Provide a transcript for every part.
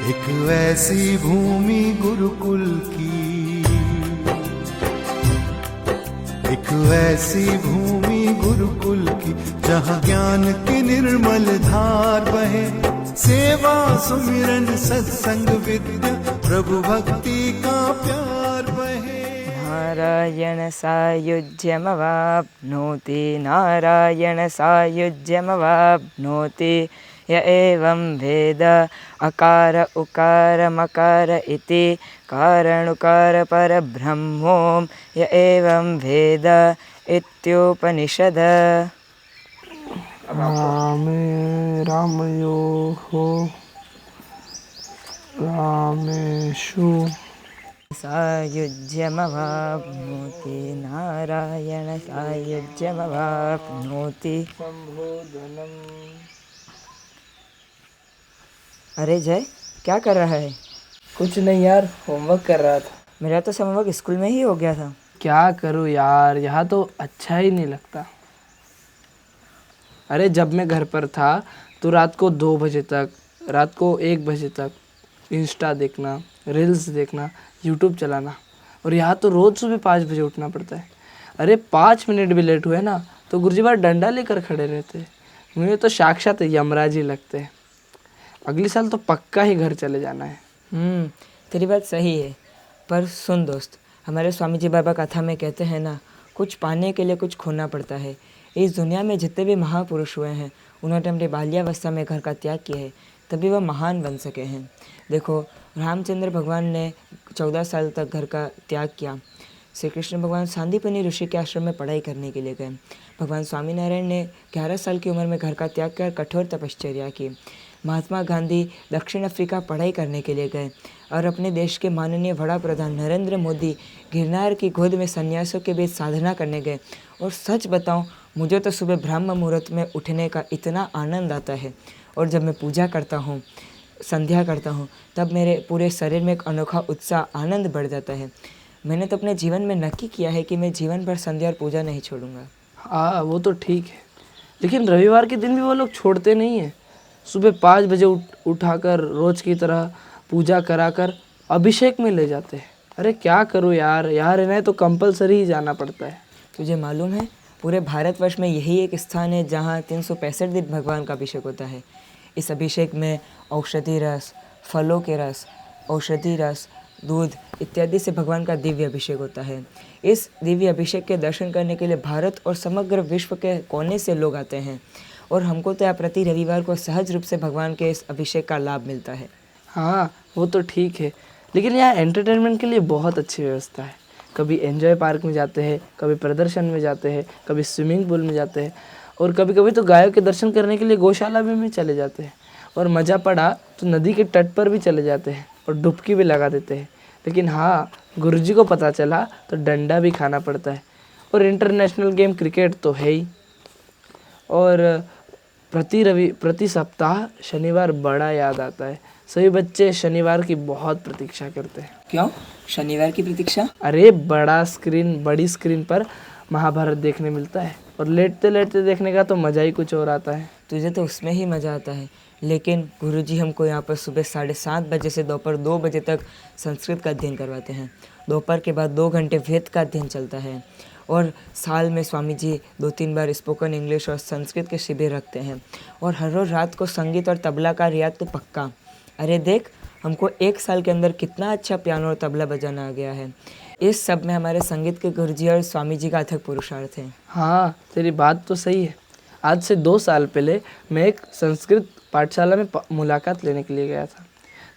एक ऐसी भूमि गुरुकुल की, एक ऐसी भूमि गुरुकुल की, जहाँ ज्ञान की निर्मल धार बहे, सेवा सुमिरन सत्संग विद्या प्रभु भक्ति का प्यार बहे। नारायण सायुज्यमवाप्नोति, नारायण सायुज्यमवाप्नोति, य एवं वेद अकार उकार मकार इति कारणुकार परब्रह्मों य एवं वेद इत्युपनिषद। रामे रामयोः रामेषु सायुज्यमवाप्नोति, नारायण सायुज्यमवाप्नोति। संबोधनम्। अरे जय, क्या कर रहा है? कुछ नहीं यार, होमवर्क कर रहा था। मेरा तो होमवर्क स्कूल में ही हो गया था। क्या करूँ यार, यहाँ तो अच्छा ही नहीं लगता। अरे जब मैं घर पर था तो रात को 2 बजे तक, रात को 1 बजे तक इंस्टा देखना, रील्स देखना, यूट्यूब चलाना, और यहाँ तो रोज़ सुबह 5 बजे उठना पड़ता है। अरे 5 मिनट भी लेट हुए ना तो गुरुजी डंडा लेकर खड़े रहते हैं। मुझे तो साक्षात यमराज ही लगते हैं। अगले साल तो पक्का ही घर चले जाना है। तेरी बात सही है, पर सुन दोस्त, हमारे स्वामी जी बाबा कथा में कहते हैं ना, कुछ पाने के लिए कुछ खोना पड़ता है। इस दुनिया में जितने भी महापुरुष हुए हैं, उन्होंने अपनी बाल्यावस्था में घर का त्याग किया है, तभी वह महान बन सके हैं। देखो, रामचंद्र भगवान ने 14 साल तक घर का त्याग किया। श्री कृष्ण भगवान सांदीपनि ऋषि के आश्रम में पढ़ाई करने के लिए गए। भगवान स्वामीनारायण ने 11 साल की उम्र में घर का त्याग कर कठोर तपश्चर्या की। महात्मा गांधी दक्षिण अफ्रीका पढ़ाई करने के लिए गए और अपने देश के माननीय वड़ा प्रधान नरेंद्र मोदी गिरनार की गोद में सन्यासियों के बीच साधना करने गए। और सच बताऊं, मुझे तो सुबह ब्रह्म मुहूर्त में उठने का इतना आनंद आता है, और जब मैं पूजा करता हूँ, संध्या करता हूँ, तब मेरे पूरे शरीर में एक अनोखा उत्साह आनंद बढ़ जाता है। मैंने तो अपने जीवन में नक्की किया है कि मैं जीवन भर संध्या और पूजा नहीं छोड़ूंगा। हाँ वो तो ठीक है, लेकिन रविवार के दिन भी वो लोग छोड़ते नहीं हैं। सुबह 5 बजे उठाकर रोज की तरह पूजा कराकर अभिषेक में ले जाते हैं। अरे क्या करूँ यार, यहाँ रहना है तो कंपलसरी ही जाना पड़ता है। तुझे मालूम है, पूरे भारतवर्ष में यही एक स्थान है जहाँ 365 दिन भगवान का अभिषेक होता है। इस अभिषेक में औषधि रस, फलों के रस, औषधि रस, दूध इत्यादि से भगवान का दिव्य अभिषेक होता है। इस दिव्य अभिषेक के दर्शन करने के लिए भारत और समग्र विश्व के कोने से लोग आते हैं, और हमको तो यहाँ प्रति रविवार को सहज रूप से भगवान के इस अभिषेक का लाभ मिलता है। हाँ वो तो ठीक है, लेकिन यहाँ एंटरटेनमेंट के लिए बहुत अच्छी व्यवस्था है। कभी एंजॉय पार्क में जाते हैं, कभी प्रदर्शन में जाते हैं, कभी स्विमिंग पूल में जाते हैं, और कभी कभी तो गायों के दर्शन करने के लिए गौशाला में चले जाते हैं। और मज़ा पड़ा तो नदी के तट पर भी चले जाते हैं और डुबकी भी लगा देते हैं। लेकिन हाँ, गुरुजी को पता चला तो डंडा भी खाना पड़ता है। और इंटरनेशनल गेम क्रिकेट तो है ही। और प्रति सप्ताह शनिवार बड़ा याद आता है। सभी बच्चे शनिवार की बहुत प्रतीक्षा करते हैं। क्यों शनिवार की प्रतीक्षा? अरे बड़ी स्क्रीन पर महाभारत देखने मिलता है, और लेटते लेटते देखने का तो मज़ा ही कुछ और आता है। तुझे तो उसमें ही मज़ा आता है, लेकिन गुरुजी हमको यहाँ पर सुबह 7:30 बजे से दोपहर 2 बजे तक संस्कृत का अध्ययन करवाते हैं। दोपहर के बाद 2 घंटे वेद का अध्ययन चलता है, और साल में स्वामी जी 2-3 बार स्पोकन इंग्लिश और संस्कृत के शिविर रखते हैं। और हर रोज़ रात को संगीत और तबला का रियाज तो पक्का। अरे देख, हमको 1 साल के अंदर कितना अच्छा पियानो और तबला बजाना आ गया है। इस सब में हमारे संगीत के गुरुजी और स्वामी जी का अथक पुरुषार्थ है। हाँ तेरी बात तो सही है। आज से 2 साल पहले मैं एक संस्कृत पाठशाला में मुलाकात लेने के लिए गया था।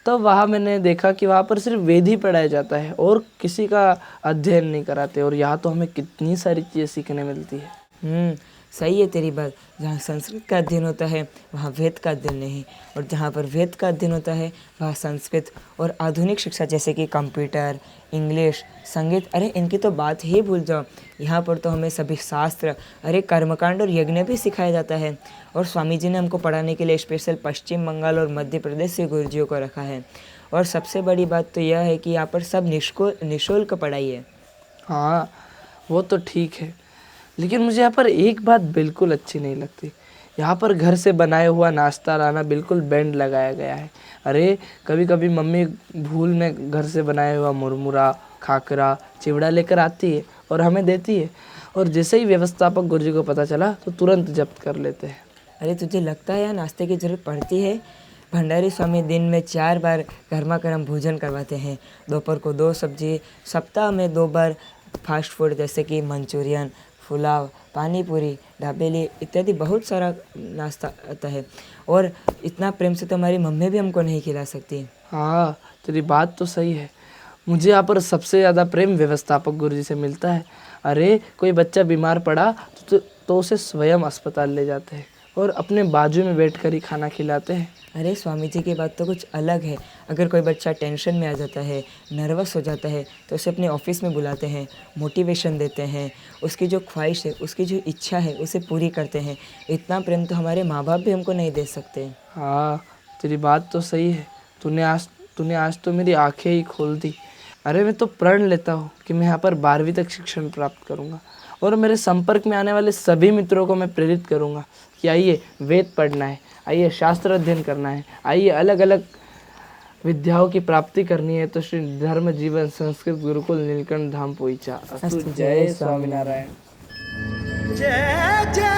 तो वहाँ मैंने देखा कि वहाँ पर सिर्फ वेद ही पढ़ाया जाता है और किसी का अध्ययन नहीं कराते। और यहाँ तो हमें कितनी सारी चीज़ें सीखने मिलती है। सही है तेरी बात। जहाँ संस्कृत का अध्ययन होता है वहाँ वेद का अध्ययन नहीं, और जहाँ पर वेद का अध्ययन होता है वहाँ संस्कृत और आधुनिक शिक्षा जैसे कि कंप्यूटर, इंग्लिश, संगीत, अरे इनकी तो बात ही भूल जाओ। यहाँ पर तो हमें सभी शास्त्र, अरे कर्मकांड और यज्ञ भी सिखाया जाता है। और स्वामी जी ने हमको पढ़ाने के लिए स्पेशल पश्चिम बंगाल और मध्य प्रदेश से गुरुजियों को रखा है। और सबसे बड़ी बात तो यह है कि यहाँ पर सब निःशुल्क पढ़ाई है। हाँ वो तो ठीक है, लेकिन मुझे यहाँ पर एक बात बिल्कुल अच्छी नहीं लगती। यहाँ पर घर से बनाया हुआ नाश्ता लाना बिल्कुल बैंड लगाया गया है। अरे कभी कभी मम्मी भूल में घर से बनाया हुआ मुरमुरा, खाकरा, चिवड़ा लेकर आती है और हमें देती है, और जैसे ही व्यवस्थापक गुरुजी को पता चला तो तुरंत जब्त कर लेते हैं। अरे तुझे लगता है यार नाश्ते की ज़रूरत पड़ती है? भंडारी स्वामी दिन में 4 बार गर्मा गर्म भोजन करवाते हैं। दोपहर को 2 सब्जी, सप्ताह में 2 बार फास्ट फूड जैसे कि मंचूरियन, पुलाव, पानी पूरी, ढाबेली इत्यादि बहुत सारा नाश्ता आता है। और इतना प्रेम से तो हमारी मम्मी भी हमको नहीं खिला सकती। हाँ, तेरी बात तो सही है। मुझे यहाँ पर सबसे ज़्यादा प्रेम व्यवस्थापक गुरुजी से मिलता है। अरे कोई बच्चा बीमार पड़ा तो उसे स्वयं अस्पताल ले जाते हैं और अपने बाजू में बैठकर ही खाना खिलाते हैं। अरे स्वामी जी की बात तो कुछ अलग है। अगर कोई बच्चा टेंशन में आ जाता है, नर्वस हो जाता है, तो उसे अपने ऑफिस में बुलाते हैं, मोटिवेशन देते हैं, उसकी जो ख्वाहिश है, उसकी जो इच्छा है उसे पूरी करते हैं। इतना प्रेम तो हमारे माँ बाप भी हमको नहीं दे सकते। हाँ, तेरी बात तो सही है। तूने आज तो मेरी आंखें ही खोल दी। अरे मैं तो प्रण लेता हूँ कि मैं यहाँ पर 12वीं तक शिक्षण प्राप्त करूँगा और मेरे संपर्क में आने वाले सभी मित्रों को मैं प्रेरित करूँगा कि आइए वेद पढ़ना है, आइए शास्त्र अध्ययन करना है, आइए अलग अलग विद्याओं की प्राप्ति करनी है तो श्री धर्म जीवन संस्कृत गुरुकुल नीलकंठ धाम पोईचा। अस्तु। जय स्वामीनारायण। जय जय